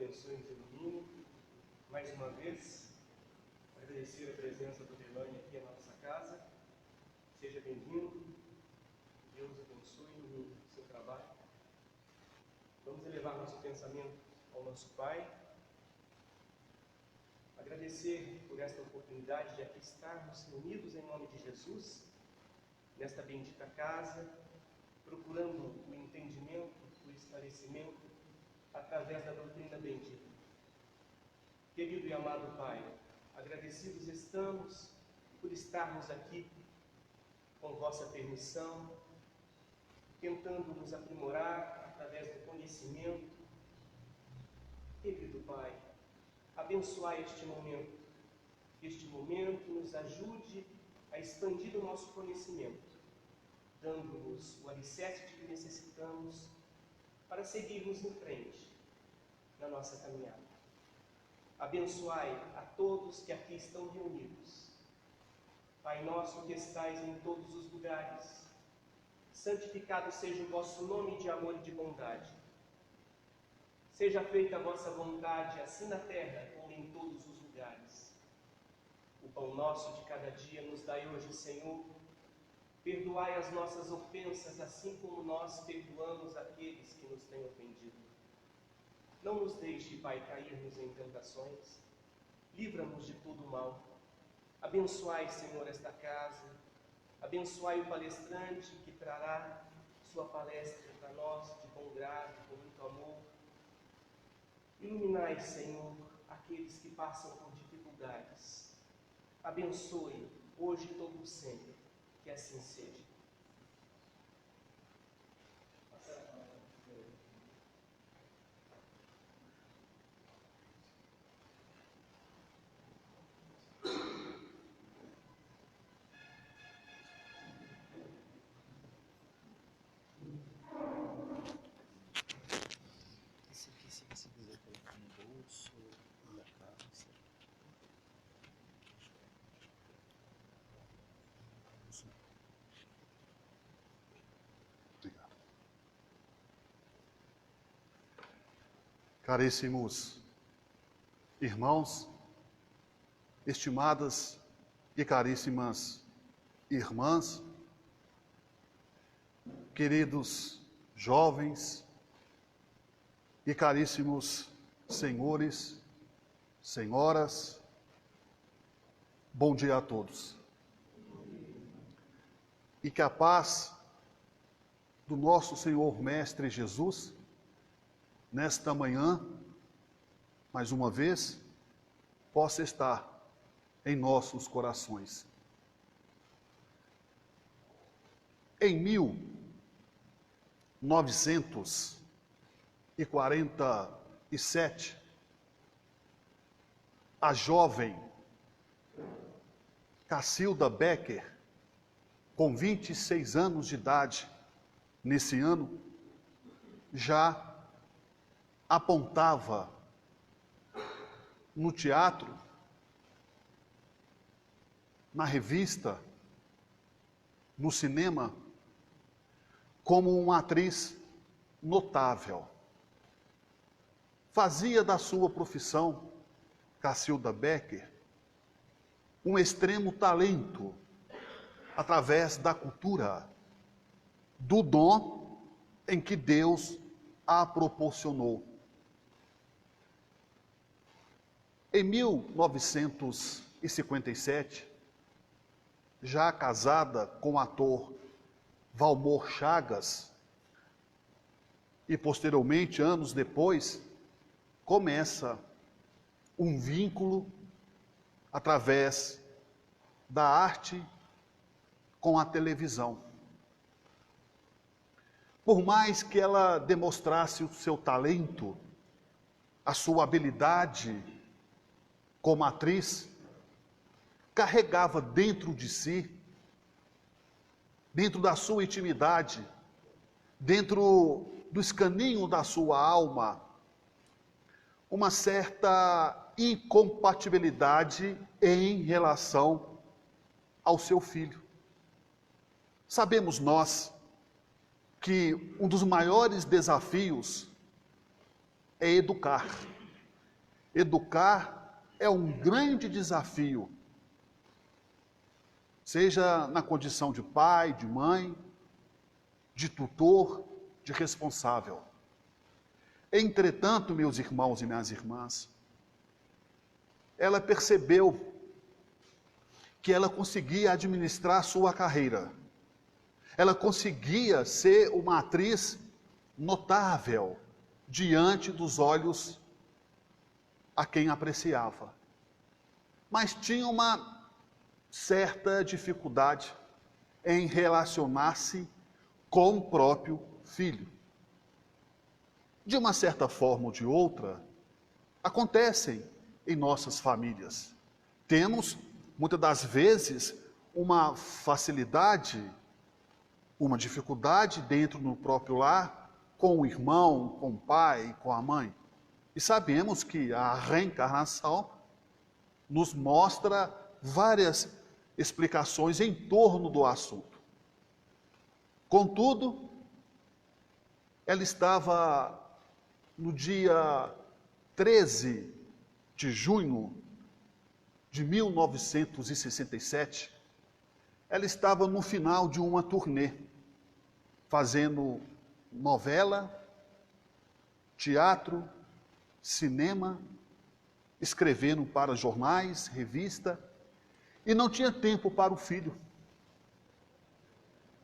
abençoe e nos ilumine. Mais uma vez, agradecer a presença do Delane aqui na nossa casa. Seja bem-vindo. Deus abençoe e ilumine o seu trabalho. Vamos elevar nosso pensamento ao nosso Pai. Agradecer por esta oportunidade de aqui estarmos reunidos em nome de Jesus, nesta bendita casa, procurando o entendimento, o esclarecimento, através da doutrina bendita. Querido e amado Pai, agradecidos estamos por estarmos aqui, com vossa permissão, tentando nos aprimorar através do conhecimento. Querido Pai, abençoai este momento. Que este momento nos ajude a expandir o nosso conhecimento, dando-nos o alicerce de que necessitamos para seguirmos em frente na nossa caminhada. Abençoai a todos que aqui estão reunidos. Pai nosso que estais em todos os lugares, santificado seja o vosso nome de amor e de bondade. Seja feita a vossa vontade, assim na terra como em todos os lugares. O pão nosso de cada dia nos dai hoje, Senhor. Perdoai as nossas ofensas, assim como nós perdoamos aqueles que nos têm ofendido. Não nos deixe, Pai, cairmos em tentações. Livra-nos de todo o mal. Abençoai, Senhor, esta casa. Abençoai o palestrante que trará sua palestra para nós de bom grado, com muito amor. Iluminai, Senhor, aqueles que passam por dificuldades. Abençoe hoje e todo sempre. Que assim seja. Se quiser colocar no bolso, na calça. Obrigado. Caríssimos irmãos, estimadas e caríssimas irmãs, queridos jovens e caríssimos senhores, senhoras, bom dia a todos. E que a paz do nosso Senhor Mestre Jesus, nesta manhã, mais uma vez, possa estar em nossos corações. Em 1947, a jovem Cacilda Becker, com 26 anos de idade, nesse ano, já apontava no teatro, na revista, no cinema, como uma atriz notável. Fazia da sua profissão, Cacilda Becker, um extremo talento através da cultura, do dom em que Deus a proporcionou. Em 1957, já casada com o ator Valmor Chagas, e posteriormente, anos depois, começa um vínculo através da arte com a televisão. Por mais que ela demonstrasse o seu talento, a sua habilidade como atriz, carregava dentro de si, dentro da sua intimidade, dentro do escaninho da sua alma, uma certa incompatibilidade em relação ao seu filho. Sabemos nós que um dos maiores desafios é educar. Educar é um grande desafio, seja na condição de pai, de mãe, de tutor, de responsável. Entretanto, meus irmãos e minhas irmãs, ela percebeu que ela conseguia administrar sua carreira. Ela conseguia ser uma atriz notável diante dos olhos a quem apreciava. Mas tinha uma certa dificuldade em relacionar-se com o próprio filho. De uma certa forma ou de outra, acontecem em nossas famílias. Temos, muitas das vezes, uma facilidade, uma dificuldade dentro do próprio lar, com o irmão, com o pai, com a mãe. E sabemos que a reencarnação nos mostra várias explicações em torno do assunto. Contudo, ela estava no dia 13 de junho de 1967, ela estava no final de uma turnê, fazendo novela, teatro, cinema, escrevendo para jornais, revista, e não tinha tempo para o filho.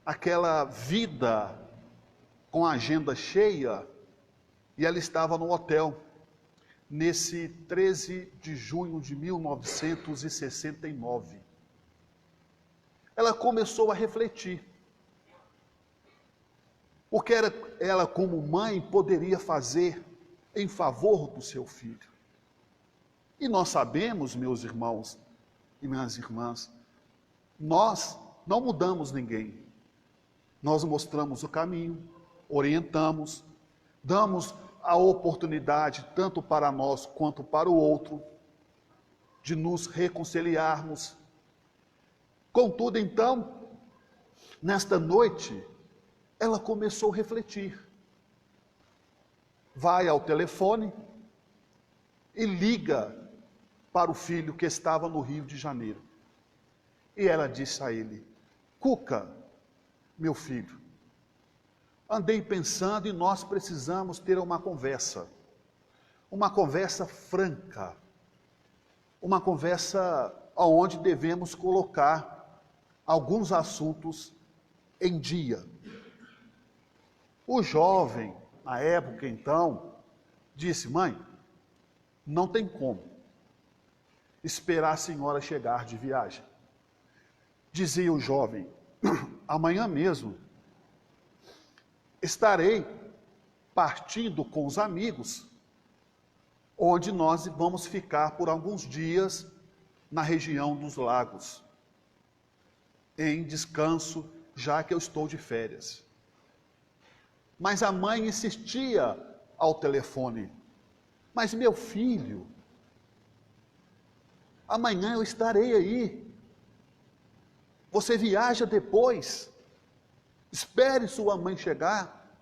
Aquela vida com a agenda cheia, e ela estava no hotel, nesse 13 de junho de 1969. Ela começou a refletir. O que ela, como mãe, poderia fazer em favor do seu filho? E nós sabemos, meus irmãos e minhas irmãs, nós não mudamos ninguém. Nós mostramos o caminho, orientamos, damos a oportunidade, tanto para nós quanto para o outro, de nos reconciliarmos. Contudo, então, nesta noite, ela começou a refletir. Vai ao telefone e liga para o filho que estava no Rio de Janeiro. E ela disse a ele: Cuca, meu filho, andei pensando e nós precisamos ter uma conversa franca, uma conversa onde devemos colocar alguns assuntos em dia. O jovem, na época então, disse: mãe, não tem como esperar a senhora chegar de viagem. Dizia o jovem: amanhã mesmo estarei partindo com os amigos, onde nós vamos ficar por alguns dias na região dos lagos, em descanso, já que eu estou de férias. Mas a mãe insistia ao telefone: mas meu filho, amanhã eu estarei aí, você viaja depois, espere sua mãe chegar,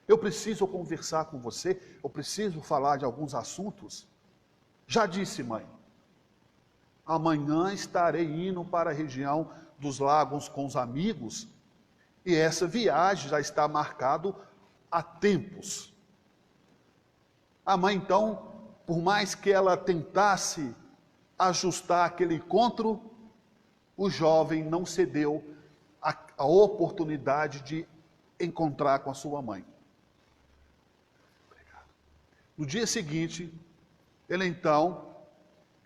eu preciso conversar com você, eu preciso falar de alguns assuntos. Já disse, mãe, amanhã estarei indo para a região dos lagos com os amigos, e essa viagem já está marcada há tempos. A mãe, então, por mais que ela tentasse ajustar aquele encontro, o jovem não cedeu a oportunidade de encontrar com a sua mãe. No dia seguinte, ele então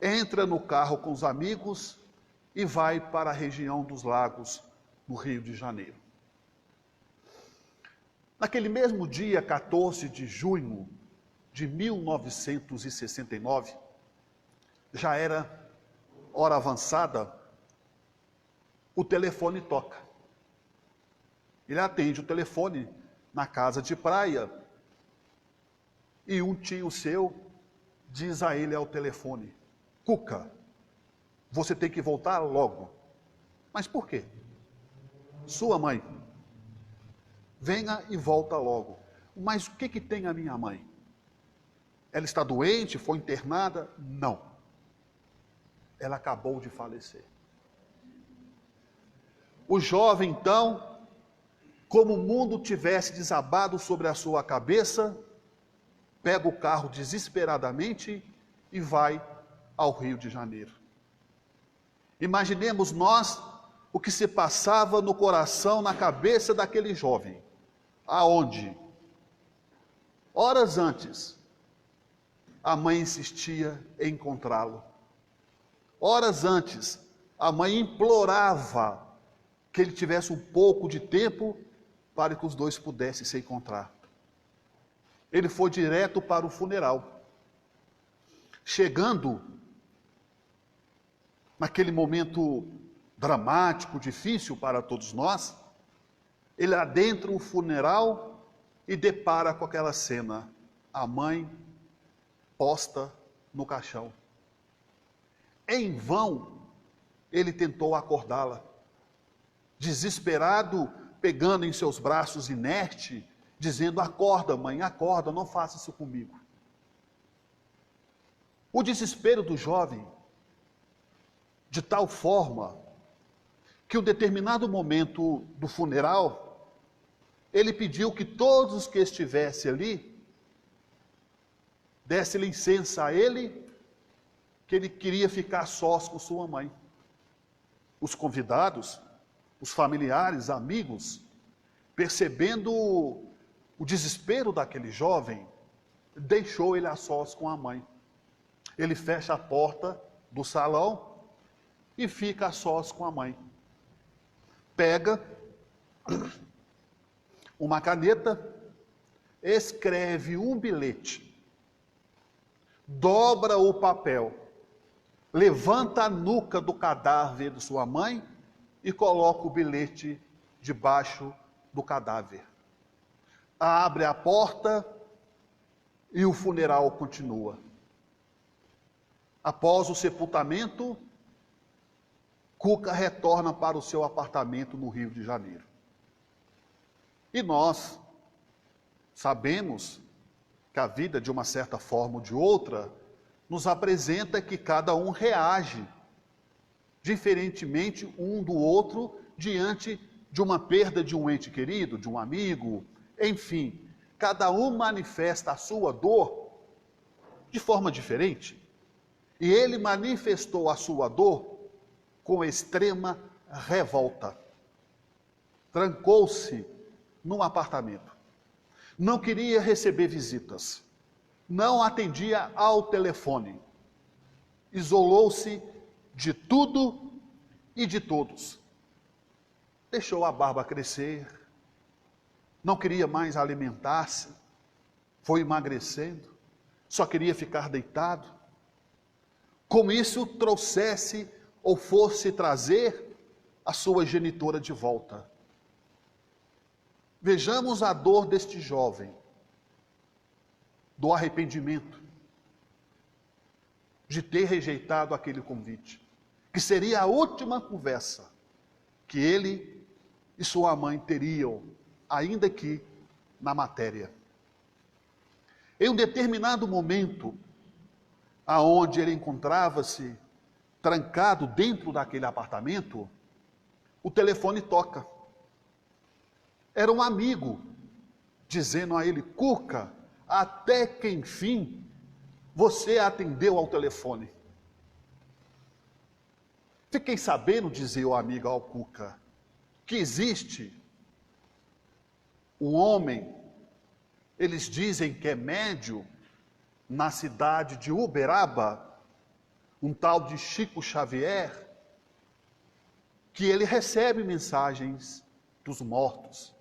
entra no carro com os amigos e vai para a região dos lagos, no Rio de Janeiro. Naquele mesmo dia, 14 de junho de 1969, já era hora avançada, o telefone toca. Ele atende o telefone na casa de praia e um tio seu diz a ele ao telefone: Cuca, você tem que voltar logo. Mas por quê? Sua mãe. Venha e volta logo. Mas o que tem a minha mãe? Ela está doente, foi internada? Não. Ela acabou de falecer. O jovem, então, como o mundo tivesse desabado sobre a sua cabeça, pega o carro desesperadamente e vai ao Rio de Janeiro. Imaginemos nós o que se passava no coração, na cabeça daquele jovem. Aonde? Horas antes, a mãe insistia em encontrá-lo. Horas antes, a mãe implorava que ele tivesse um pouco de tempo para que os dois pudessem se encontrar. Ele foi direto para o funeral. Chegando naquele momento dramático, difícil para todos nós, ele adentra o funeral e depara com aquela cena, a mãe posta no caixão. Em vão, ele tentou acordá-la. Desesperado, pegando em seus braços inerte, dizendo: acorda, mãe, acorda, não faça isso comigo. O desespero do jovem, de tal forma, que em um determinado momento do funeral, ele pediu que todos os que estivessem ali, desse licença a ele, que ele queria ficar sós com sua mãe. Os convidados, os familiares, amigos, percebendo o desespero daquele jovem, deixou ele a sós com a mãe. Ele fecha a porta do salão e fica a sós com a mãe. Pega uma caneta, escreve um bilhete, dobra o papel, levanta a nuca do cadáver de sua mãe e coloca o bilhete debaixo do cadáver. Abre a porta e o funeral continua. Após o sepultamento, Cuca retorna para o seu apartamento no Rio de Janeiro. E nós sabemos que a vida, de uma certa forma ou de outra, nos apresenta que cada um reage diferentemente um do outro diante de uma perda de um ente querido, de um amigo, enfim, cada um manifesta a sua dor de forma diferente. E ele manifestou a sua dor com extrema revolta. Trancou-se num apartamento. Não queria receber visitas. Não atendia ao telefone. Isolou-se de tudo e de todos. Deixou a barba crescer. Não queria mais alimentar-se. Foi emagrecendo. Só queria ficar deitado. Como isso trouxesse ou fosse trazer a sua genitora de volta. Vejamos a dor deste jovem, do arrependimento, de ter rejeitado aquele convite, que seria a última conversa que ele e sua mãe teriam, ainda aqui na matéria. Em um determinado momento, aonde ele encontrava-se trancado dentro daquele apartamento, o telefone toca. Era um amigo, dizendo a ele: Cuca, até que enfim você atendeu ao telefone. Fiquei sabendo, dizia o amigo ao Cuca, que existe um homem, eles dizem que é médium, na cidade de Uberaba, um tal de Chico Xavier, que ele recebe mensagens dos mortos.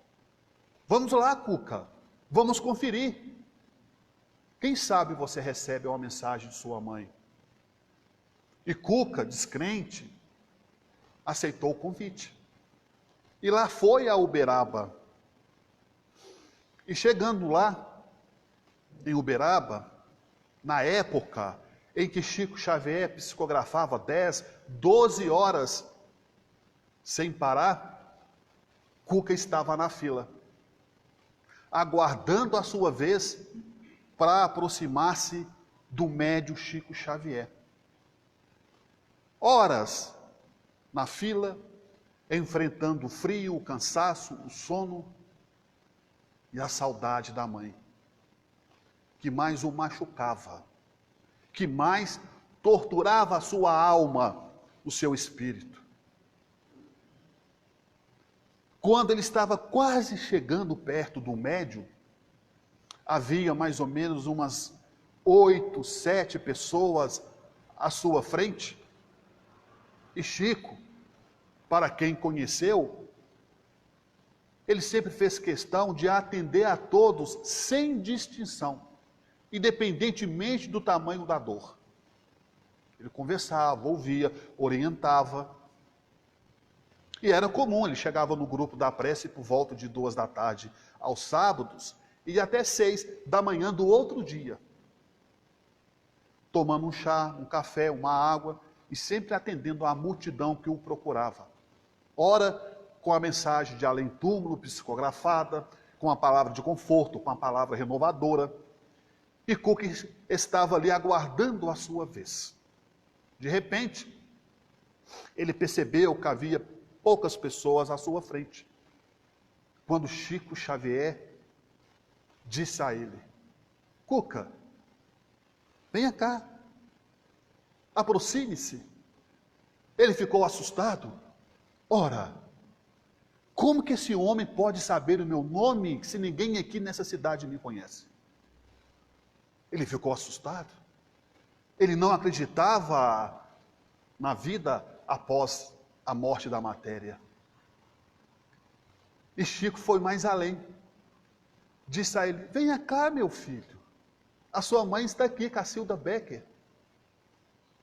Vamos lá, Cuca, vamos conferir. Quem sabe você recebe uma mensagem de sua mãe. E Cuca, descrente, aceitou o convite. E lá foi a Uberaba. E chegando lá, em Uberaba, na época em que Chico Xavier psicografava 10, 12 horas sem parar, Cuca estava na fila, aguardando a sua vez para aproximar-se do médio Chico Xavier. Horas na fila, enfrentando o frio, o cansaço, o sono e a saudade da mãe, que mais o machucava, que mais torturava a sua alma, o seu espírito. Quando ele estava quase chegando perto do médium, havia mais ou menos umas 8, 7 pessoas à sua frente, e Chico, para quem conheceu, ele sempre fez questão de atender a todos sem distinção, independentemente do tamanho da dor. Ele conversava, ouvia, orientava. E era comum, ele chegava no grupo da prece por volta de 2 da tarde aos sábados e até 6 da manhã do outro dia, tomando um chá, um café, uma água e sempre atendendo a multidão que o procurava. Ora, com a mensagem de além-túmulo psicografada, com a palavra de conforto, com a palavra renovadora. E Cook estava ali aguardando a sua vez. De repente, ele percebeu que havia poucas pessoas à sua frente. Quando Chico Xavier disse a ele: Cuca, venha cá, aproxime-se. Ele ficou assustado. Ora, como que esse homem pode saber o meu nome se ninguém aqui nessa cidade me conhece? Ele ficou assustado. Ele não acreditava na vida após a morte da matéria. E Chico foi mais além. Disse a ele: venha cá, meu filho. A sua mãe está aqui, Cacilda Becker,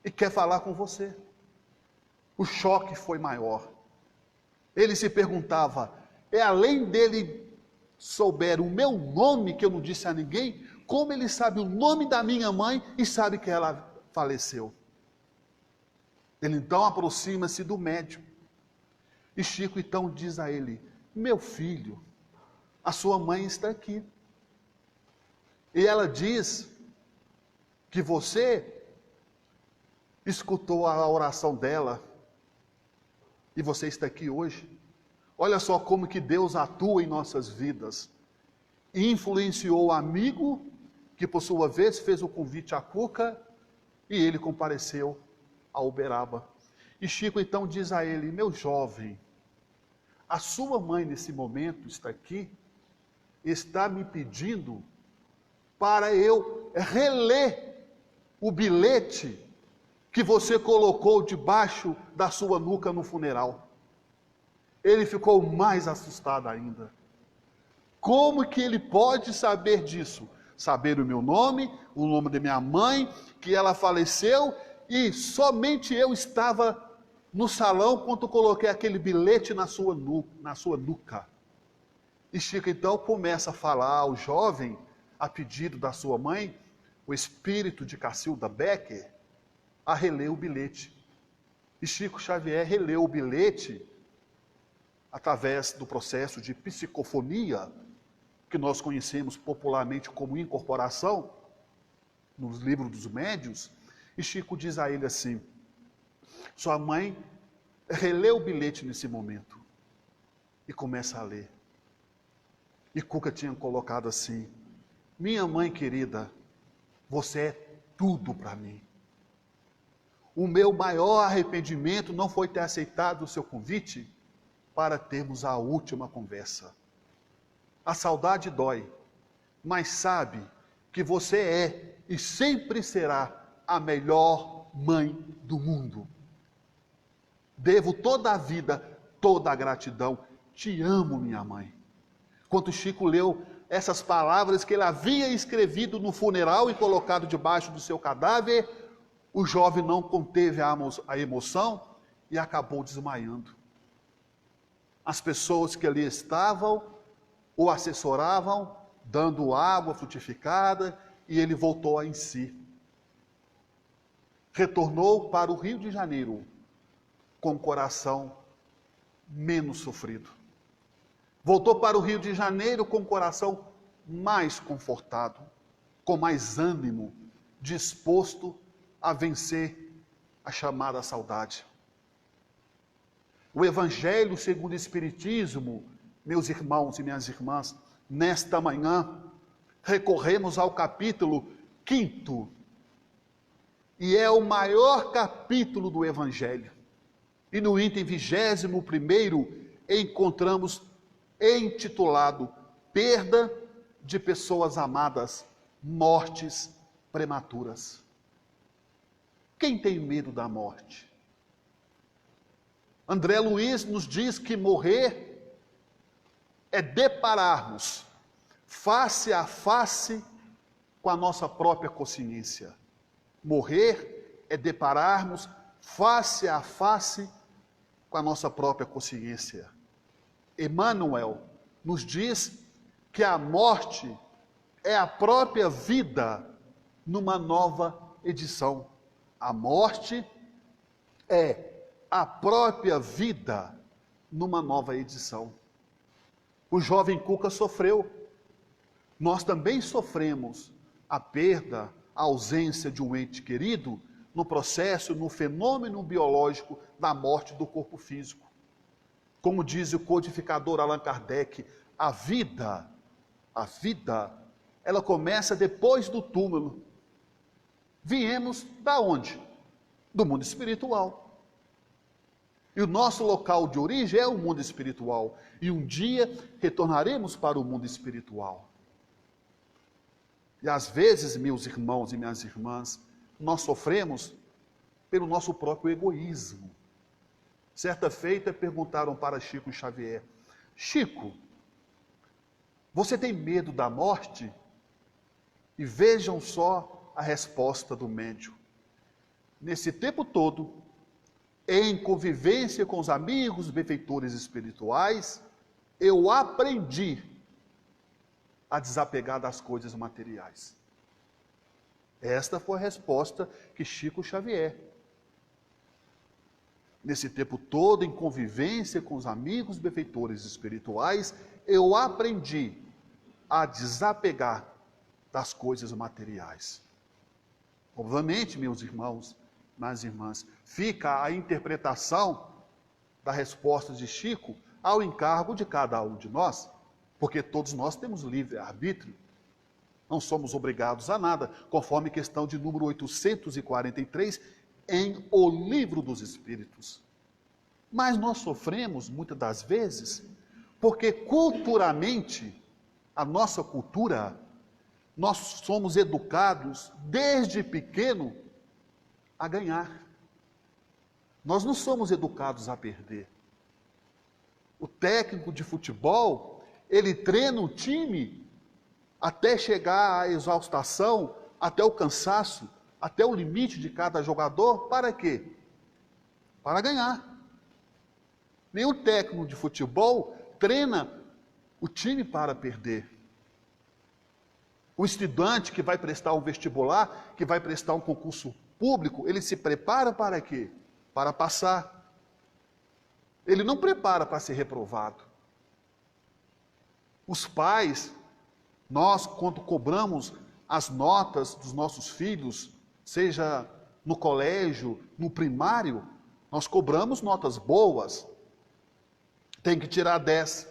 e quer falar com você. O choque foi maior. Ele se perguntava: é além dele souber o meu nome, que eu não disse a ninguém, como ele sabe o nome da minha mãe e sabe que ela faleceu? Ele então aproxima-se do médium. E Chico então diz a ele: meu filho, a sua mãe está aqui. E ela diz que você escutou a oração dela e você está aqui hoje. Olha só como que Deus atua em nossas vidas. E influenciou o amigo, que por sua vez fez o convite a Cuca, e ele compareceu a Uberaba. E Chico então diz a ele: meu jovem, a sua mãe nesse momento está aqui, está me pedindo para eu reler o bilhete que você colocou debaixo da sua nuca no funeral. Ele ficou mais assustado ainda. Como que ele pode saber disso? Saber o meu nome, o nome da minha mãe, que ela faleceu, e somente eu estava no salão quando coloquei aquele bilhete na sua nuca. E Chico então começa a falar ao jovem, a pedido da sua mãe, o espírito de Cacilda Becker, a reler o bilhete. E Chico Xavier releu o bilhete através do processo de psicofonia, que nós conhecemos popularmente como incorporação, nos livros dos médiuns. E Chico diz a ele assim: sua mãe releu o bilhete nesse momento. E começa a ler. E Cuca tinha colocado assim: minha mãe querida, você é tudo para mim. O meu maior arrependimento não foi ter aceitado o seu convite para termos a última conversa. A saudade dói, mas sabe que você é e sempre será a melhor mãe do mundo. Devo toda a vida, toda a gratidão. Te amo, minha mãe. Quando Chico leu essas palavras que ele havia escrevido no funeral e colocado debaixo do seu cadáver, o jovem não conteve a emoção e acabou desmaiando. As pessoas que ali estavam o assessoravam, dando água frutificada, e ele voltou em si. Retornou para o Rio de Janeiro com o coração menos sofrido. Voltou para o Rio de Janeiro com o coração mais confortado, com mais ânimo, disposto a vencer a chamada saudade. O Evangelho segundo o Espiritismo, meus irmãos e minhas irmãs, nesta manhã, recorremos ao capítulo 5º, e é o maior capítulo do Evangelho. E no item 21º, encontramos intitulado Perda de Pessoas Amadas, Mortes Prematuras. Quem tem medo da morte? André Luiz nos diz que morrer é depararmos face a face com a nossa própria consciência. Morrer é depararmos face a face com a nossa própria consciência. Emmanuel nos diz que a morte é a própria vida numa nova edição. A morte é a própria vida numa nova edição. O jovem Cuca sofreu. Nós também sofremos a perda, a ausência de um ente querido no processo, no fenômeno biológico da morte do corpo físico. Como diz o codificador Allan Kardec, a vida, ela começa depois do túmulo. Viemos da onde? Do mundo espiritual. E o nosso local de origem é o mundo espiritual. E um dia retornaremos para o mundo espiritual. E às vezes, meus irmãos e minhas irmãs, nós sofremos pelo nosso próprio egoísmo. Certa feita perguntaram para Chico Xavier: Chico, você tem medo da morte? E vejam só a resposta do médium. Nesse tempo todo, em convivência com os amigos benfeitores espirituais, eu aprendi a desapegar das coisas materiais. Esta foi a resposta que Chico Xavier, nesse tempo todo, em convivência com os amigos benfeitores espirituais, eu aprendi a desapegar das coisas materiais. Obviamente, meus irmãos, minhas irmãs, fica a interpretação da resposta de Chico ao encargo de cada um de nós, porque todos nós temos livre-arbítrio. Não somos obrigados a nada, conforme questão de número 843 em O Livro dos Espíritos. Mas nós sofremos, muitas das vezes, porque culturalmente, a nossa cultura, nós somos educados desde pequeno a ganhar. Nós não somos educados a perder. O técnico de futebol, ele treina o time até chegar à exaustação, até o cansaço, até o limite de cada jogador, para quê? Para ganhar. Nenhum técnico de futebol treina o time para perder. O estudante que vai prestar um vestibular, que vai prestar um concurso público, ele se prepara para quê? Para passar. Ele não prepara para ser reprovado. Os pais, nós, quando cobramos as notas dos nossos filhos, seja no colégio, no primário, nós cobramos notas boas. Tem que tirar 10.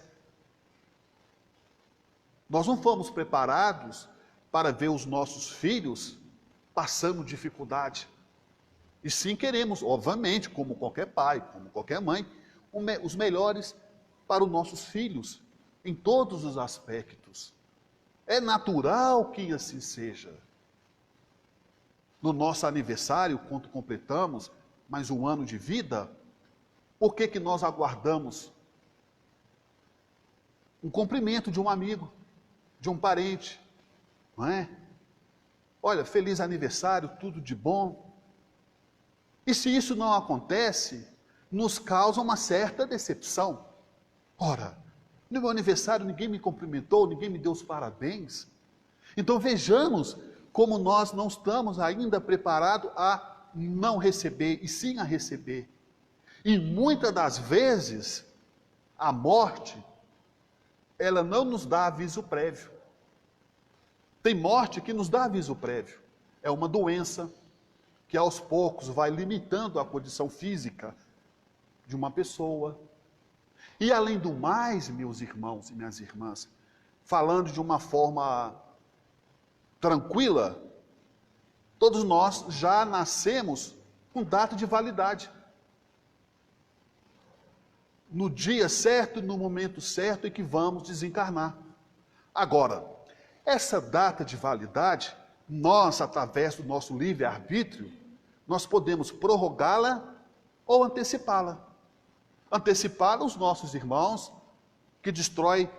Nós não fomos preparados para ver os nossos filhos passando dificuldade. E sim queremos, obviamente, como qualquer pai, como qualquer mãe, os melhores para os nossos filhos, em todos os aspectos. É natural que assim seja. No nosso aniversário, quando completamos mais um ano de vida, por que nós aguardamos um cumprimento de um amigo, de um parente, não é? Olha, feliz aniversário, tudo de bom. E se isso não acontece, nos causa uma certa decepção. Ora, no meu aniversário ninguém me cumprimentou, ninguém me deu os parabéns. Então vejamos como nós não estamos ainda preparados a não receber, e sim a receber. E muitas das vezes, a morte, ela não nos dá aviso prévio. Tem morte que nos dá aviso prévio. É uma doença que aos poucos vai limitando a condição física de uma pessoa. E além do mais, meus irmãos e minhas irmãs, falando de uma forma tranquila, todos nós já nascemos com data de validade. No dia certo, no momento certo em que vamos desencarnar. Agora, essa data de validade, nós, através do nosso livre-arbítrio, nós podemos prorrogá-la ou antecipá-la. Antecipá-la os nossos irmãos, que destrói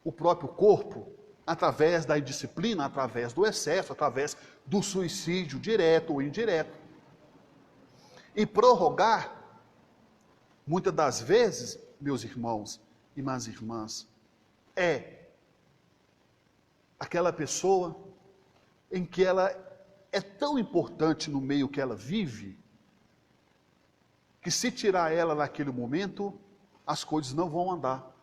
o próprio corpo, através da indisciplina, através do excesso, através do suicídio direto ou indireto. E prorrogar, muitas das vezes, meus irmãos e minhas irmãs, é aquela pessoa em que ela é tão importante no meio que ela vive, que se tirar ela naquele momento, as coisas não vão andar.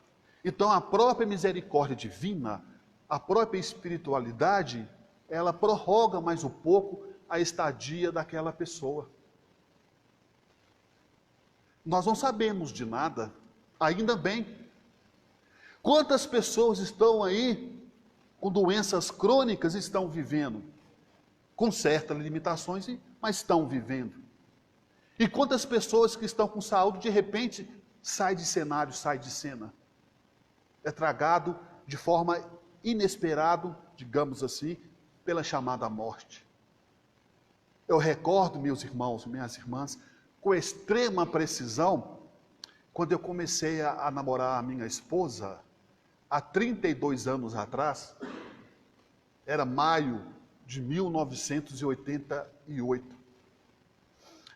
Então a própria misericórdia divina, a própria espiritualidade, ela prorroga mais um pouco a estadia daquela pessoa. Nós não sabemos de nada, ainda bem. Quantas pessoas estão aí com doenças crônicas e estão vivendo? Com certas limitações, mas estão vivendo. E quantas pessoas que estão com saúde, de repente, sai de cenário, sai de cena. É tragado de forma inesperada, digamos assim, pela chamada morte. Eu recordo, meus irmãos, minhas irmãs, com extrema precisão, quando eu comecei a namorar a minha esposa, há 32 anos atrás, era maio de 1988.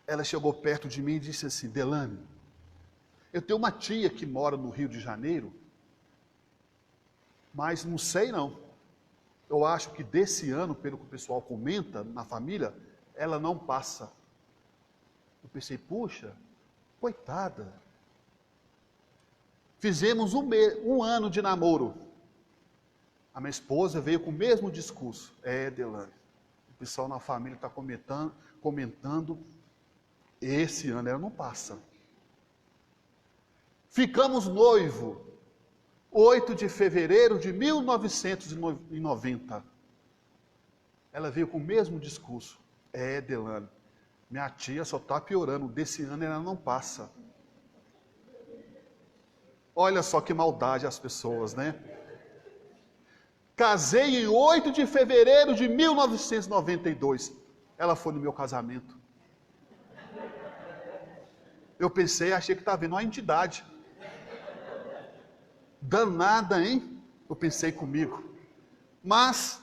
Ela chegou perto de mim e disse assim: Delane, eu tenho uma tia que mora no Rio de Janeiro, mas não sei não. Eu acho que desse ano, pelo que o pessoal comenta na família, ela não passa. Eu pensei, puxa, coitada. Fizemos um ano de namoro. A minha esposa veio com o mesmo discurso. Delane, o pessoal na família está comentando, esse ano ela não passa. Ficamos noivo, 8 de fevereiro de 1990. Ela veio com o mesmo discurso. Delane, minha tia só está piorando, desse ano ela não passa. Olha só que maldade as pessoas, né? Casei em 8 de fevereiro de 1992. Ela foi no meu casamento. Eu pensei, achei que estava vendo uma entidade. Danada, hein? Eu pensei comigo. Mas,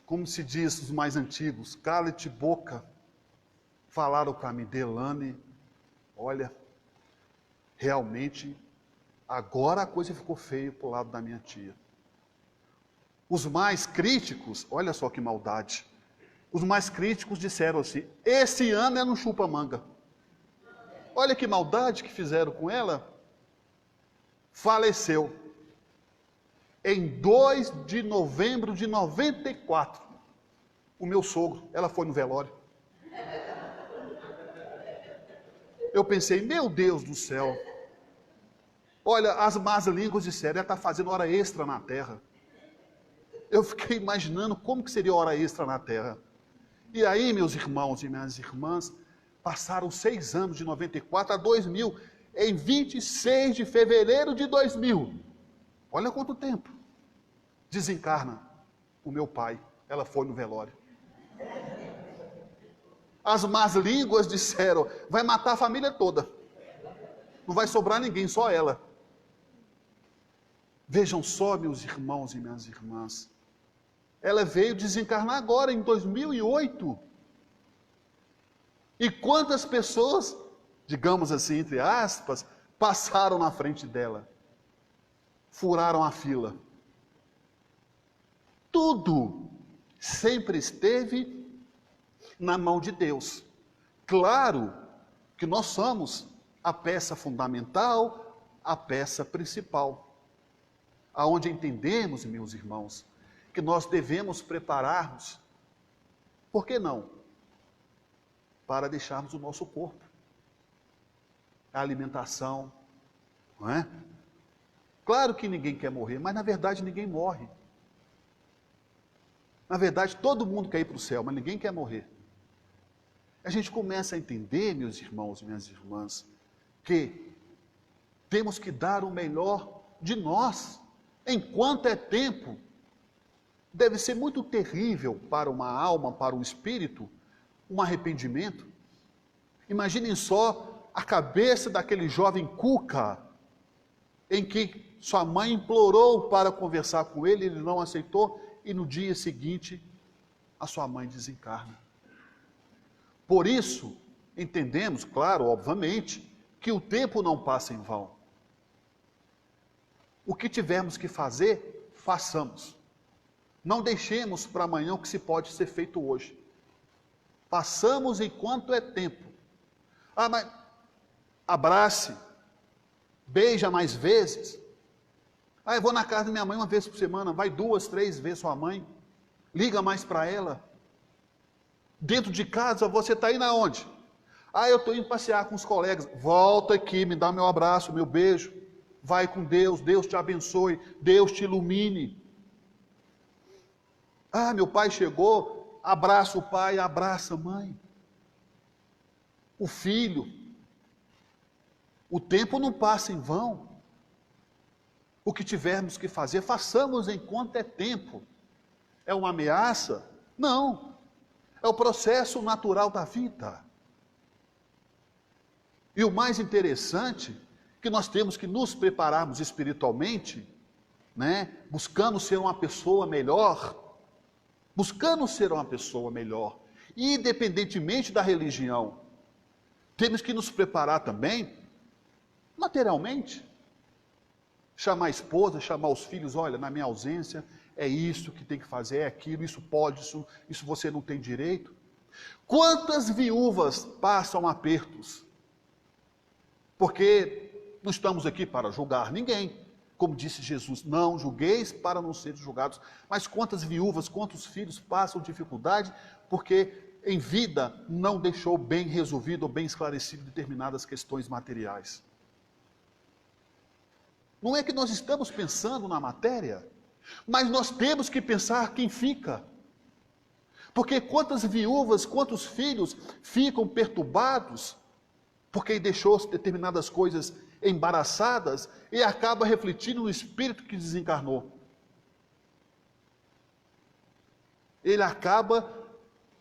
como se diz os mais antigos, cala-te boca. Falaram para mim, Delane, olha, realmente, agora a coisa ficou feia para o lado da minha tia. Os mais críticos, olha só que maldade, os mais críticos disseram assim, esse ano é no chupa-manga. Olha que maldade que fizeram com ela. Faleceu em 2 de novembro de 94. O meu sogro, ela foi no velório. Eu pensei, meu Deus do céu. Olha, as más línguas disseram, ela está fazendo hora extra na terra. Eu fiquei imaginando como que seria hora extra na terra. E aí, meus irmãos e minhas irmãs, passaram 6 anos, de 94 a 2000, em 26 de fevereiro de 2000. Olha quanto tempo. Desencarna o meu pai. Ela foi no velório. As más línguas disseram, vai matar a família toda. Não vai sobrar ninguém, só ela. Vejam só, meus irmãos e minhas irmãs. Ela veio desencarnar agora, em 2008. E quantas pessoas, digamos assim, entre aspas, passaram na frente dela? Furaram a fila. Tudo sempre esteve na mão de Deus. Claro que nós somos a peça fundamental, a peça principal. Aonde entendemos, meus irmãos, que nós devemos prepararmos, por que não? Para deixarmos o nosso corpo, a alimentação, não é? Claro que ninguém quer morrer, mas na verdade ninguém morre. Na verdade todo mundo quer ir para o céu, mas ninguém quer morrer. A gente começa a entender, meus irmãos e minhas irmãs, que temos que dar o melhor de nós, enquanto é tempo. Deve ser muito terrível para uma alma, para um espírito, um arrependimento. Imaginem só a cabeça daquele jovem Cuca, em que sua mãe implorou para conversar com ele, ele não aceitou, e no dia seguinte, a sua mãe desencarna. Por isso, entendemos, claro, obviamente, que o tempo não passa em vão. O que tivermos que fazer, façamos. Não deixemos para amanhã o que se pode ser feito hoje. Passamos enquanto é tempo. Ah, mas abrace, beija mais vezes. Ah, eu vou na casa da minha mãe uma vez por semana, vai 2, 3 vezes sua mãe, liga mais para ela. Dentro de casa, você está indo aonde? Ah, eu estou indo passear com os colegas. Volta aqui, me dá meu abraço, meu beijo. Vai com Deus, Deus te abençoe, Deus te ilumine. Ah, meu pai chegou, abraça o pai, abraça a mãe. O filho. O tempo não passa em vão. O que tivermos que fazer, façamos enquanto é tempo. É uma ameaça? Não. É o processo natural da vida. E o mais interessante, que nós temos que nos prepararmos espiritualmente, né? Buscando ser uma pessoa melhor, independentemente da religião. Temos que nos preparar também, materialmente. Chamar a esposa, chamar os filhos, olha, na minha ausência, é isso que tem que fazer, é aquilo, isso pode, isso você não tem direito. Quantas viúvas passam apertos? Porque não estamos aqui para julgar ninguém. Como disse Jesus, não julgueis para não serem julgados. Mas quantas viúvas, quantos filhos passam dificuldade porque em vida não deixou bem resolvido ou bem esclarecido determinadas questões materiais. Não é que nós estamos pensando na matéria, mas nós temos que pensar quem fica. Porque quantas viúvas, quantos filhos ficam perturbados porque deixou determinadas coisas embaraçadas e acaba refletindo no espírito que desencarnou. Ele acaba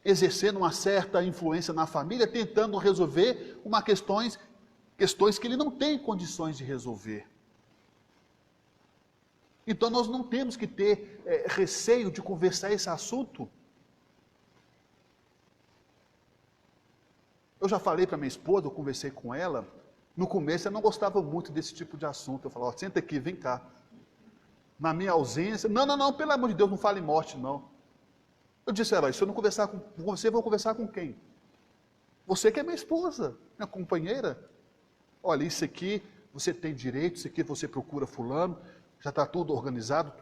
exercendo uma certa influência na família, tentando resolver questões que ele não tem condições de resolver. Então nós não temos que ter receio de conversar esse assunto. Eu já falei para minha esposa, eu conversei com ela, no começo eu não gostava muito desse tipo de assunto. Eu falava, senta aqui, vem cá. Na minha ausência, não, pelo amor de Deus, não fale em morte, não. Eu disse a ela, se eu não conversar com você, eu vou conversar com quem? Você que é minha esposa, minha companheira. Olha, isso aqui você tem direito, isso aqui você procura fulano, já está tudo organizado,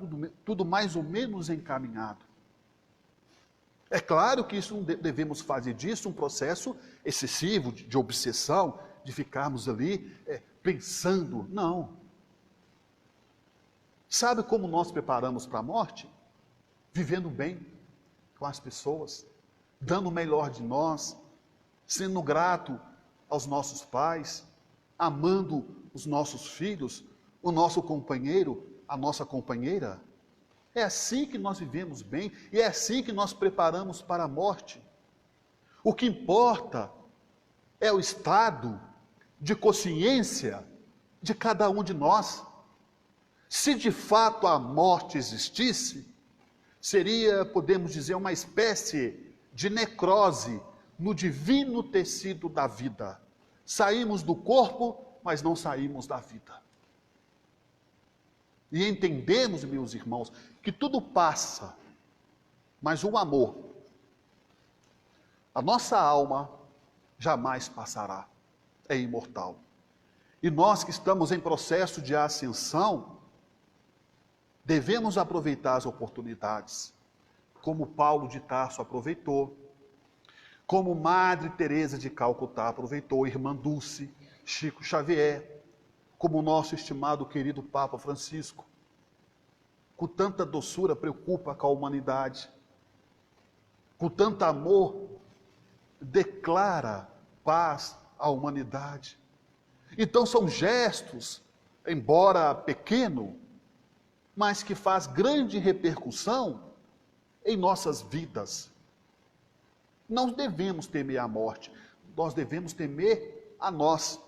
tudo mais ou menos encaminhado. É claro que isso não devemos fazer disso um processo excessivo, de obsessão, de ficarmos ali pensando. Não. Sabe como nós preparamos para a morte? Vivendo bem com as pessoas, dando o melhor de nós, sendo grato aos nossos pais, amando os nossos filhos, o nosso companheiro, a nossa companheira. É assim que nós vivemos bem e é assim que nós preparamos para a morte. O que importa é o estado de consciência de cada um de nós. Se de fato a morte existisse, seria, podemos dizer, uma espécie de necrose no divino tecido da vida. Saímos do corpo, mas não saímos da vida. E entendemos, meus irmãos, que tudo passa, mas o amor, a nossa alma, jamais passará, é imortal. E nós que estamos em processo de ascensão, devemos aproveitar as oportunidades. como Paulo de Tarso aproveitou, como Madre Teresa de Calcutá aproveitou, Irmã Dulce, Chico Xavier, como o nosso estimado querido Papa Francisco, com tanta doçura preocupa com a humanidade, com tanto amor declara paz à humanidade. Então são gestos, embora pequeno, mas que faz grande repercussão em nossas vidas. Não devemos temer a morte, nós devemos temer a nós.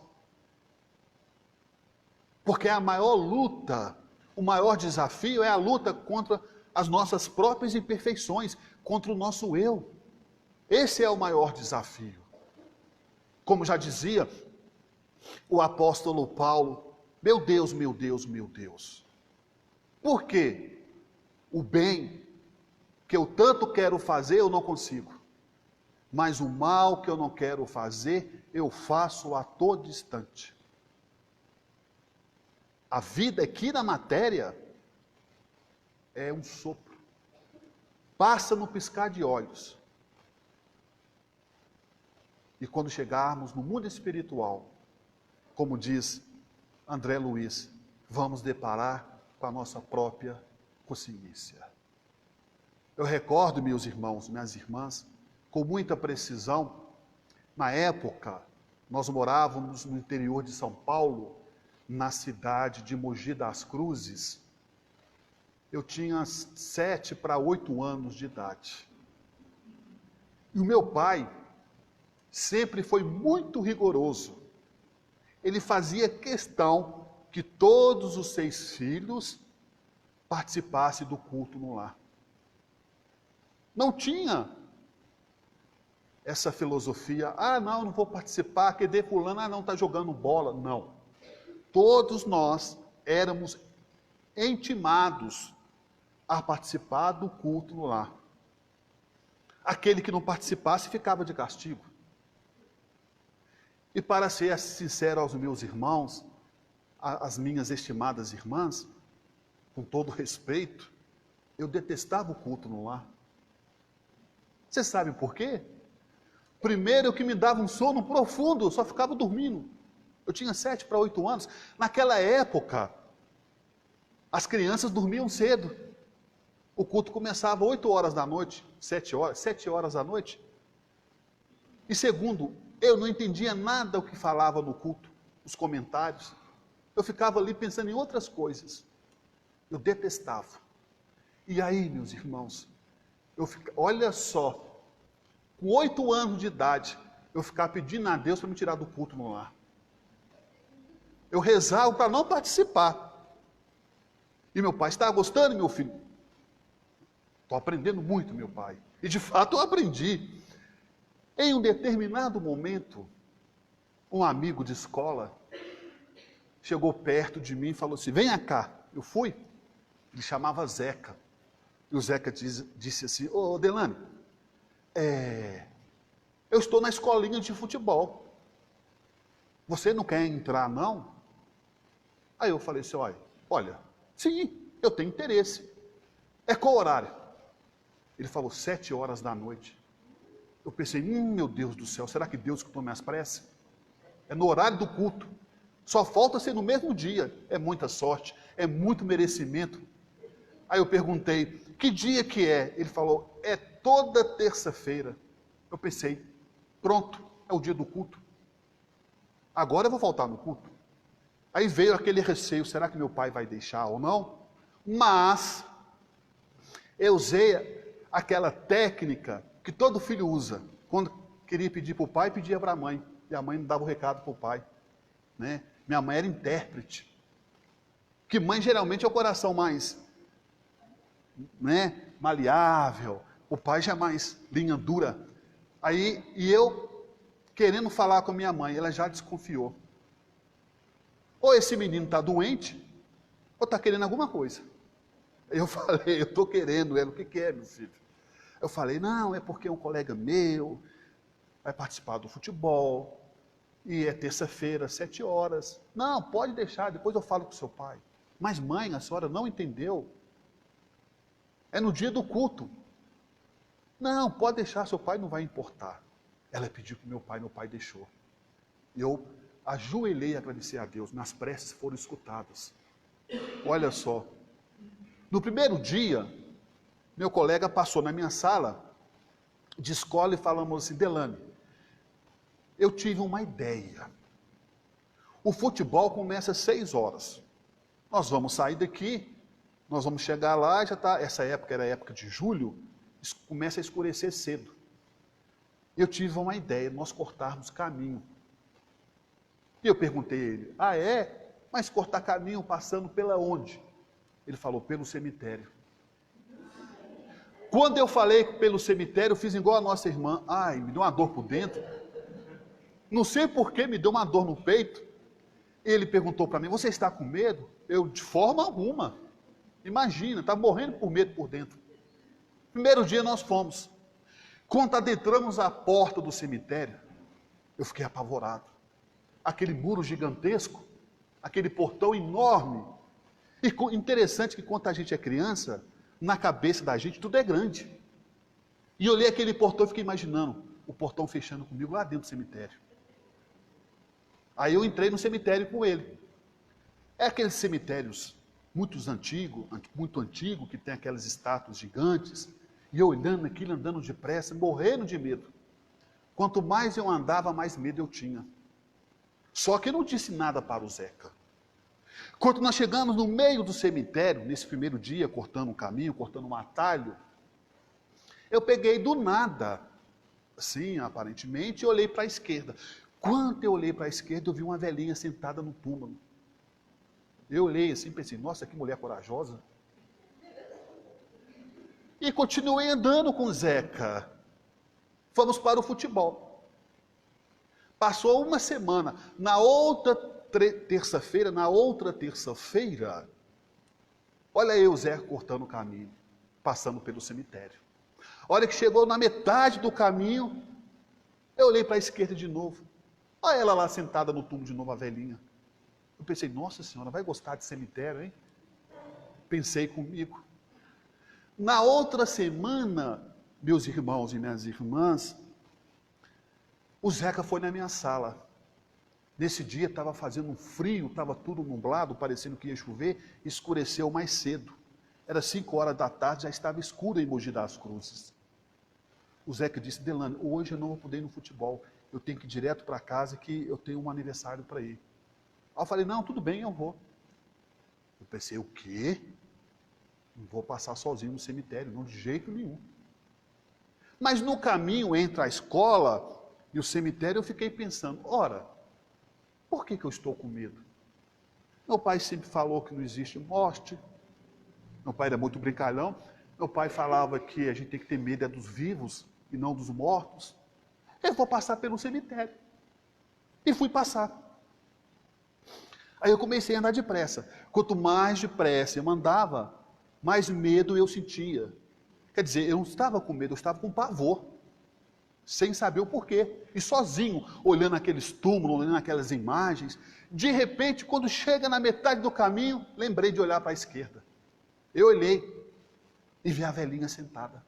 Porque a maior luta, o maior desafio é a luta contra as nossas próprias imperfeições, contra o nosso eu. Esse é o maior desafio. Como já dizia o apóstolo Paulo, meu Deus, meu Deus, meu Deus. Por quê? O bem que eu tanto quero fazer, eu não consigo. Mas o mal que eu não quero fazer, eu faço a todo instante. A vida aqui na matéria é um sopro. Passa no piscar de olhos. E quando chegarmos no mundo espiritual, como diz André Luiz, vamos deparar com a nossa própria consciência. Eu recordo, meus irmãos, minhas irmãs, com muita precisão, na época, nós morávamos no interior de São Paulo, na cidade de Mogi das Cruzes. Eu tinha 7 para 8 anos de idade. E o meu pai sempre foi muito rigoroso. Ele fazia questão que todos os 6 filhos participassem do culto no lar. Não tinha essa filosofia, não vou participar, que de fulano, não está jogando bola. Não. Todos nós éramos intimados a participar do culto no lar. Aquele que não participasse ficava de castigo. E para ser sincero aos meus irmãos, às minhas estimadas irmãs, com todo respeito, eu detestava o culto no lar. Você sabe por quê? Primeiro, que me dava um sono profundo, eu só ficava dormindo. Eu tinha 7 para 8 anos. Naquela época, as crianças dormiam cedo. O culto começava 8 horas da noite, 7 horas da noite. E segundo, eu não entendia nada o que falava no culto, os comentários. Eu ficava ali pensando em outras coisas. Eu detestava. E aí, meus irmãos, olha só, com 8 anos de idade, eu ficava pedindo a Deus para me tirar do culto no lar. Eu rezava para não participar. E meu pai, está gostando, meu filho? Estou aprendendo muito, meu pai. E de fato eu aprendi. Em um determinado momento, um amigo de escola chegou perto de mim e falou assim, venha cá. Eu fui. Ele chamava Zeca. E o Zeca disse assim, ô Delane, eu estou na escolinha de futebol. Você não quer entrar, não? Aí eu falei assim, olha, sim, eu tenho interesse. É qual horário? Ele falou, 7 horas da noite. Eu pensei, meu Deus do céu, será que Deus escutou minhas preces? É no horário do culto. Só falta ser no mesmo dia. É muita sorte, é muito merecimento. Aí eu perguntei, que dia que é? Ele falou, é toda terça-feira. Eu pensei, pronto, é o dia do culto. Agora eu vou faltar no culto. Aí veio aquele receio, será que meu pai vai deixar ou não? Mas eu usei aquela técnica que todo filho usa. Quando queria pedir para o pai, pedia para a mãe. E a mãe não dava o recado para o pai. Né? Minha mãe era intérprete. Que mãe geralmente é o coração mais maleável. O pai já é mais linha dura. Aí, e eu querendo falar com a minha mãe, ela já desconfiou. Ou esse menino está doente, ou está querendo alguma coisa. Eu falei, eu estou querendo. Ela, o que é, meu filho? Eu falei, não, é porque um colega meu vai participar do futebol, e é terça-feira, 7 horas. Não, pode deixar, depois eu falo com seu pai. Mas mãe, a senhora não entendeu. É no dia do culto. Não, pode deixar, seu pai não vai importar. Ela pediu para meu pai deixou. Eu ajoelhei e agradeci a Deus, minhas preces foram escutadas. Olha só, no primeiro dia, meu colega passou na minha sala de escola e falamos assim, Delane, eu tive uma ideia. O futebol começa às 6 horas. Nós vamos sair daqui, nós vamos chegar lá, já tá, essa época era a época de julho, começa a escurecer cedo. Eu tive uma ideia, nós cortarmos caminho. E eu perguntei a ele, é? Mas cortar caminho passando pela onde? Ele falou, pelo cemitério. Quando eu falei pelo cemitério, eu fiz igual a nossa irmã. Ai, me deu uma dor por dentro. Não sei por que me deu uma dor no peito. Ele perguntou para mim, você está com medo? Eu, de forma alguma. Imagina, estava morrendo por medo por dentro. Primeiro dia nós fomos. Quando adentramos a porta do cemitério, eu fiquei apavorado. Aquele muro gigantesco, aquele portão enorme. E interessante que quando a gente é criança, na cabeça da gente tudo é grande. E eu olhei aquele portão e fiquei imaginando o portão fechando comigo lá dentro do cemitério. Aí eu entrei no cemitério com ele. É aqueles cemitérios muito antigo, que tem aquelas estátuas gigantes. E eu olhando aquilo, andando depressa, morrendo de medo. Quanto mais eu andava, mais medo eu tinha. Só que eu não disse nada para o Zeca. Quando nós chegamos no meio do cemitério, nesse primeiro dia, cortando um caminho, cortando um atalho, eu peguei do nada, assim, aparentemente, e olhei para a esquerda. Quando eu olhei para a esquerda, eu vi uma velhinha sentada no túmulo. Eu olhei assim, pensei, nossa, que mulher corajosa. E continuei andando com o Zeca. Fomos para o futebol. Passou uma semana. Na outra terça-feira, olha eu, Zeca, cortando o caminho, passando pelo cemitério. Olha que chegou na metade do caminho, eu olhei para a esquerda de novo. Olha ela lá sentada no túmulo de novo, a velhinha. Eu pensei, nossa senhora, vai gostar de cemitério, hein? Pensei comigo. Na outra semana, meus irmãos e minhas irmãs, o Zeca foi na minha sala. Nesse dia estava fazendo um frio, estava tudo nublado, parecendo que ia chover, escureceu mais cedo. Era 5 horas da tarde, já estava escuro em Mogi das Cruzes. O Zeca disse, Delane, hoje eu não vou poder ir no futebol, eu tenho que ir direto para casa que eu tenho um aniversário para ir. Aí eu falei, não, tudo bem, eu vou. Eu pensei, o quê? Não vou passar sozinho no cemitério, não, de jeito nenhum. Mas no caminho entre a escola e o cemitério, eu fiquei pensando, ora, por que eu estou com medo? Meu pai sempre falou que não existe morte. Meu pai era muito brincalhão. Meu pai falava que a gente tem que ter medo dos vivos e não dos mortos. Eu vou passar pelo cemitério. E fui passar. Aí eu comecei a andar depressa. Quanto mais depressa eu andava, mais medo eu sentia. Quer dizer, eu não estava com medo, eu estava com pavor. Sem saber o porquê. E sozinho, olhando aqueles túmulos, olhando aquelas imagens. De repente, quando chega na metade do caminho, lembrei de olhar para a esquerda. Eu olhei e vi a velhinha sentada.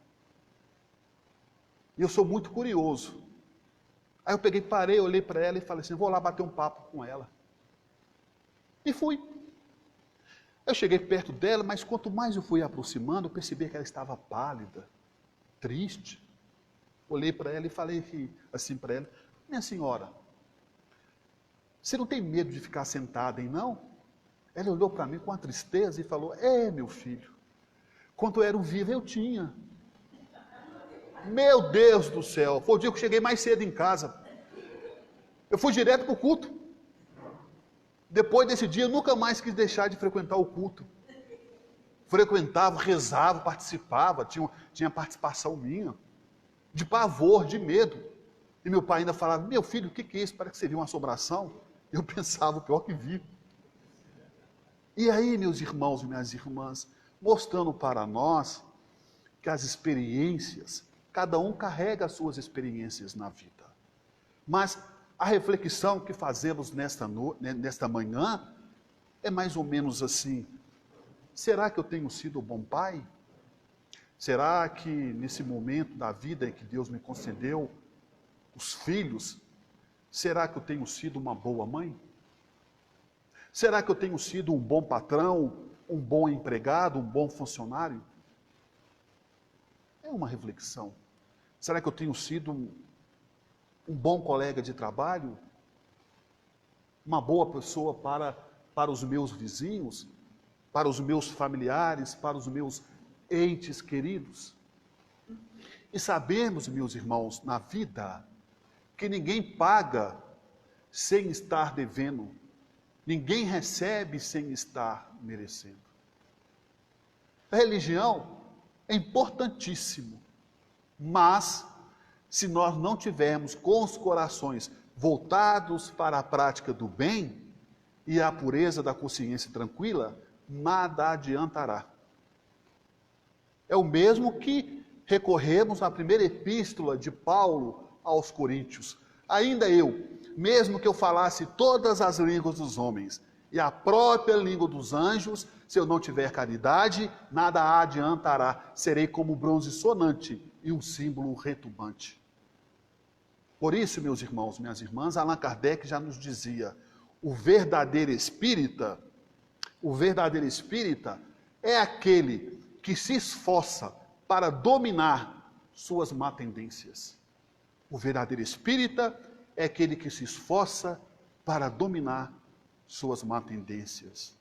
E eu sou muito curioso. Aí eu peguei, parei, olhei para ela e falei assim, vou lá bater um papo com ela. E fui. Eu cheguei perto dela, mas quanto mais eu fui aproximando, eu percebi que ela estava pálida, triste. Olhei para ela e falei assim para ela, minha senhora, você não tem medo de ficar sentada, hein, não? Ela olhou para mim com uma tristeza e falou, meu filho, quando eu era vivo eu tinha. Meu Deus do céu, foi o dia que eu cheguei mais cedo em casa. Eu fui direto para o culto. Depois desse dia, eu nunca mais quis deixar de frequentar o culto. Frequentava, rezava, participava, tinha participação minha. De pavor, de medo. E meu pai ainda falava, meu filho, o que é isso? Parece que você viu uma assombração. Eu pensava, o pior que vi. E aí, meus irmãos e minhas irmãs, mostrando para nós que as experiências, cada um carrega as suas experiências na vida. Mas a reflexão que fazemos nesta manhã é mais ou menos assim, será que eu tenho sido um bom pai? Será que nesse momento da vida em que Deus me concedeu, os filhos, será que eu tenho sido uma boa mãe? Será que eu tenho sido um bom patrão, um bom empregado, um bom funcionário? É uma reflexão. Será que eu tenho sido um bom colega de trabalho? Uma boa pessoa para os meus vizinhos, para os meus familiares, para os meus entes queridos? E sabemos, meus irmãos, na vida, que ninguém paga sem estar devendo, ninguém recebe sem estar merecendo. A religião é importantíssimo, mas se nós não tivermos com os corações voltados para a prática do bem e a pureza da consciência tranquila, nada adiantará. É o mesmo que recorremos à primeira epístola de Paulo aos Coríntios. Ainda eu, mesmo que eu falasse todas as línguas dos homens e a própria língua dos anjos, se eu não tiver caridade, nada adiantará. Serei como bronze sonante e um símbolo retumbante. Por isso, meus irmãos, minhas irmãs, Allan Kardec já nos dizia, o verdadeiro espírita é aquele que se esforça para dominar suas má tendências. O verdadeiro espírita é aquele que se esforça para dominar suas má tendências.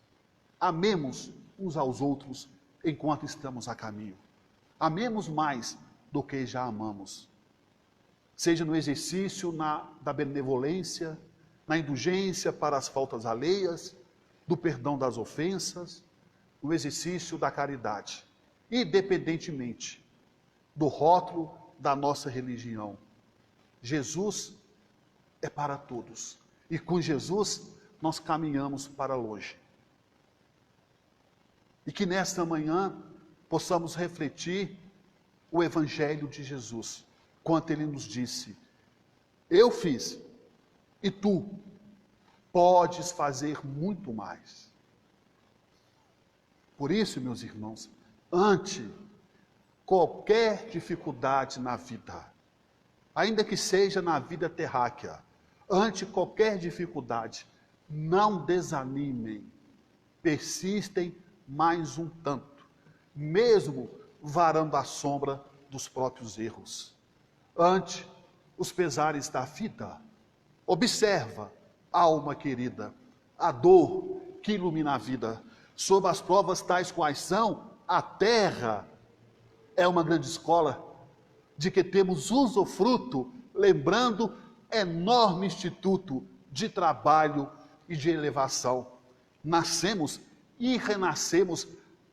Amemos uns aos outros enquanto estamos a caminho. Amemos mais do que já amamos. Seja no exercício da benevolência, na indulgência para as faltas alheias, do perdão das ofensas, no exercício da caridade, independentemente do rótulo da nossa religião. Jesus é para todos, e com Jesus nós caminhamos para longe. E que nesta manhã possamos refletir o Evangelho de Jesus, quanto ele nos disse, eu fiz, e tu podes fazer muito mais. Por isso, meus irmãos, ante qualquer dificuldade na vida, ainda que seja na vida terráquea, ante qualquer dificuldade, não desanimem, persistem mais um tanto, mesmo varando a sombra dos próprios erros. Ante os pesares da vida, observa, alma querida, a dor que ilumina a vida. Sob as provas tais quais são, a terra é uma grande escola, de que temos usufruto, lembrando enorme instituto de trabalho e de elevação. Nascemos e renascemos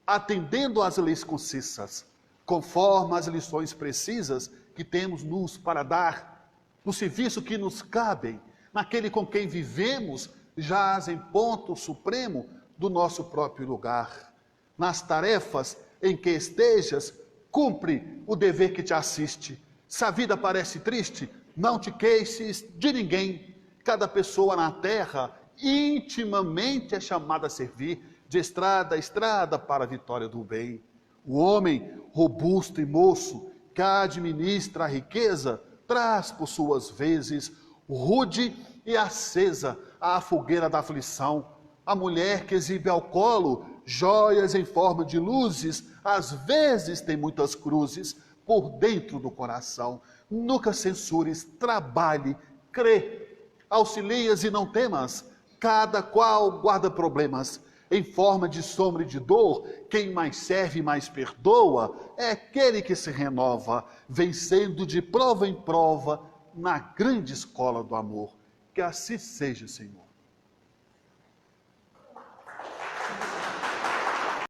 atendendo às leis concissas, conforme as lições precisas que temos nos para dar, no serviço que nos cabem, naquele com quem vivemos, jaz em ponto supremo do nosso próprio lugar. Nas tarefas em que estejas, cumpre o dever que te assiste. Se a vida parece triste, não te queixes de ninguém. Cada pessoa na terra intimamente é chamada a servir, de estrada a estrada para a vitória do bem. O homem robusto e moço, que administra a riqueza, traz por suas vezes rude e acesa a fogueira da aflição. A mulher que exibe ao colo joias em forma de luzes, às vezes tem muitas cruzes por dentro do coração. Nunca censures, trabalhe, crê, auxilias e não temas. Cada qual guarda problemas em forma de sombra e de dor. Quem mais serve e mais perdoa é aquele que se renova, vencendo de prova em prova na grande escola do amor. Que assim seja, Senhor.